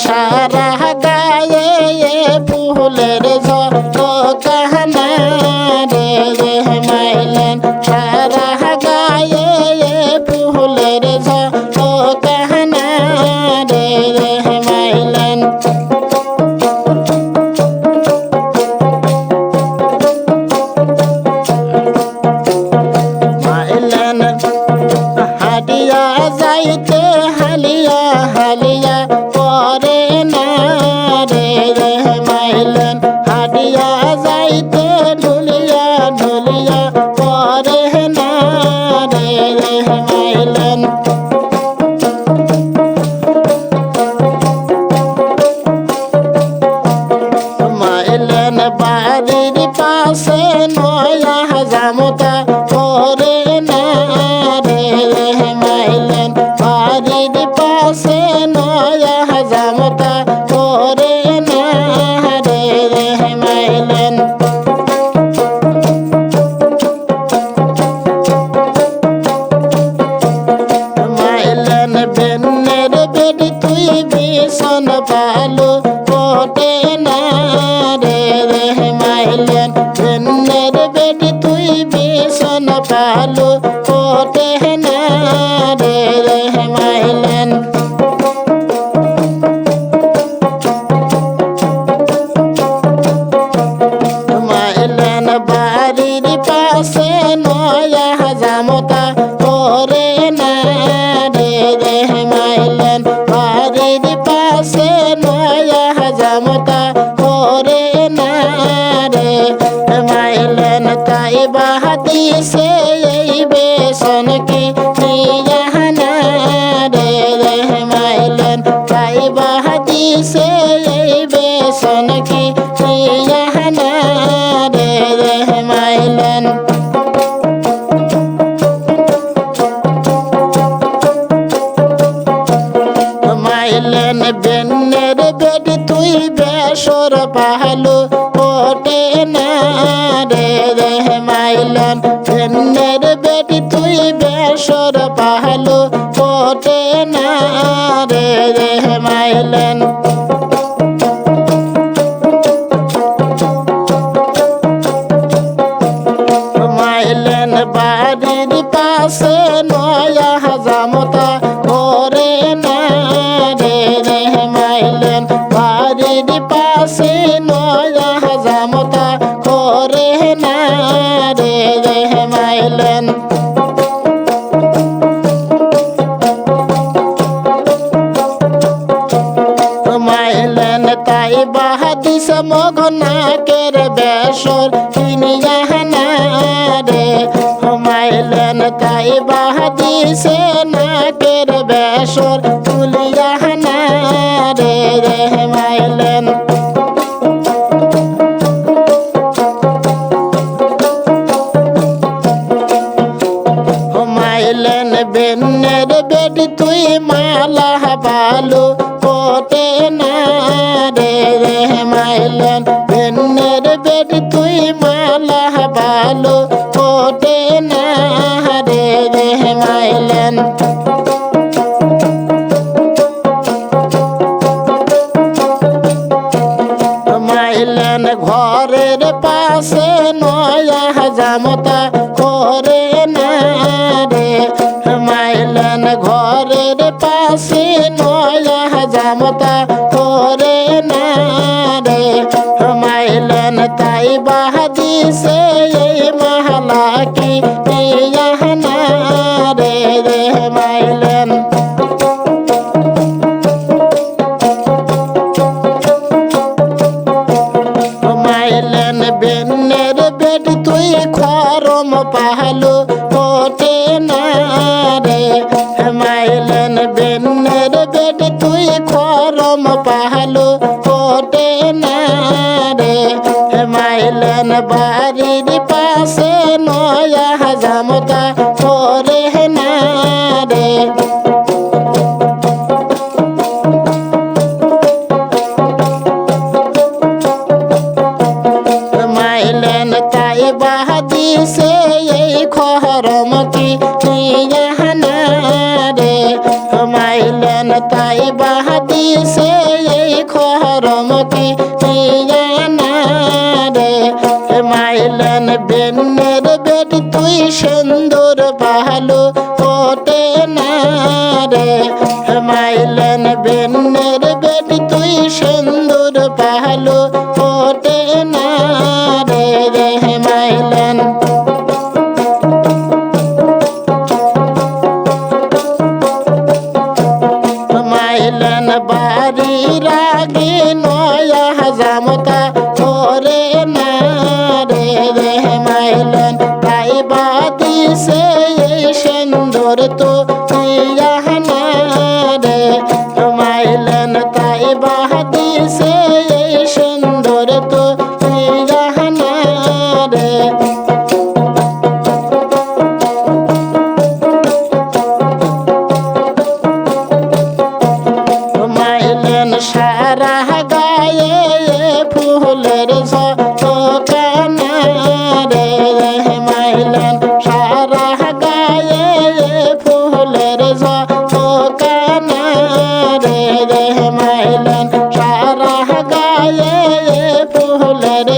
সারা গায়ে ফুলের ঝলকানা রে মাইলেন সারা গায়ে ফুলের ঝলকানা রে মাইলেন মাইলেন হাটিয়া যাইতে হালিয়া হালিয়া পরে না রে মাইলেন হাটিয়া যাইতে ঢুলিয়া ঢুলিয়া পরে না রে মাইলেন মাইলেন বাড়ির পাশে নয়া জামতা পরে না রে মাইলেন বাড়ির পাশে নয়া জামতা পরে না রে মাইলেন মাইলেন বেনের বেডি তুই ভীষণ ভালো পটে না রে মাইলেন বেনের বেডি তুই ভীষণ ভালো পটে না রে মাইলেন মাইলেন বাড়ির পাশে নয়া জামতা পরে না রে মাইলেন বাড়ির পাশে নয়া জামতা পরে না রে মাইলেন তাই বাহাতি সে এই বেসন কি নিয়ানা রে মাইলেন তাই বাহাতি সে এই বেসন কি নিয়ানা রে মাইলেন মাইলেন বেনের বেডি তুই বেসর পাহালো ওটে না রে মাইলেন বেনের বেডি তুই বেসর পাহালো ওটে না রে মাইলেন মাইলেন বাড়ির পাশে নয়া জামতা পরে না রে মাইলেন বাড়ির পাশে নয়া জামতা পরে না রে মাইলেন মাইলেন তাই বাহাদিস মঘনাকের বেসর কিনিয়া না রে মাইলেন তাই বাহাদিসে নাকের বেসর তুলিয়া না রে মাইলেন মাইলেন বেনের বেডি তুই মালা ভালো পটে না রে মাইলেন বেনের বেডি তুই মালা ভালো পটে না রে মাইলেন মাইলেন ঘরের পাশে নয়া জামতা করে না রে মাইলেন ঘরের পাশে নয়া জামতা করে না রে মাইলেন তাই বাহাদিসে এই মহলা কি নিয়ানা রে মাইলেন মাইলেন বেনের বেড তুই খরম পাহালো ওটে না রে মাইলেন বেনের বেড তুই খরম পাহালো ওটে না রে মাইলেন বাড়ির পাশে নয়া জামতা পরে না রে মাইলেন তাই বাহাদিসে এই খরম কি নিয়ানা রে মাইলেন তাই বা দিছে এই খরম কি না রে মাইলেন বেনের বেটি তুই সুন্দর ভালো ওটে না রে মাইলেন বেনের বেটি তুই সুন্দর ভালো ওটে না রে রে মাইলেন মাইলেন বাড়ির আগে নয়া জামতা তোরে না রে রে মাইলেন তাই বাদিছে এই সুন্দর তো না রে মাইলেন তাই বাদিছে এই সুন্দর তো না রে মাইলেন সারা গায়ে ফুলের ঝকানা রে মাইলেন সারা গায়ে ফুলের ঝকানা রে মাইলেন সারা গায়ে ফুলের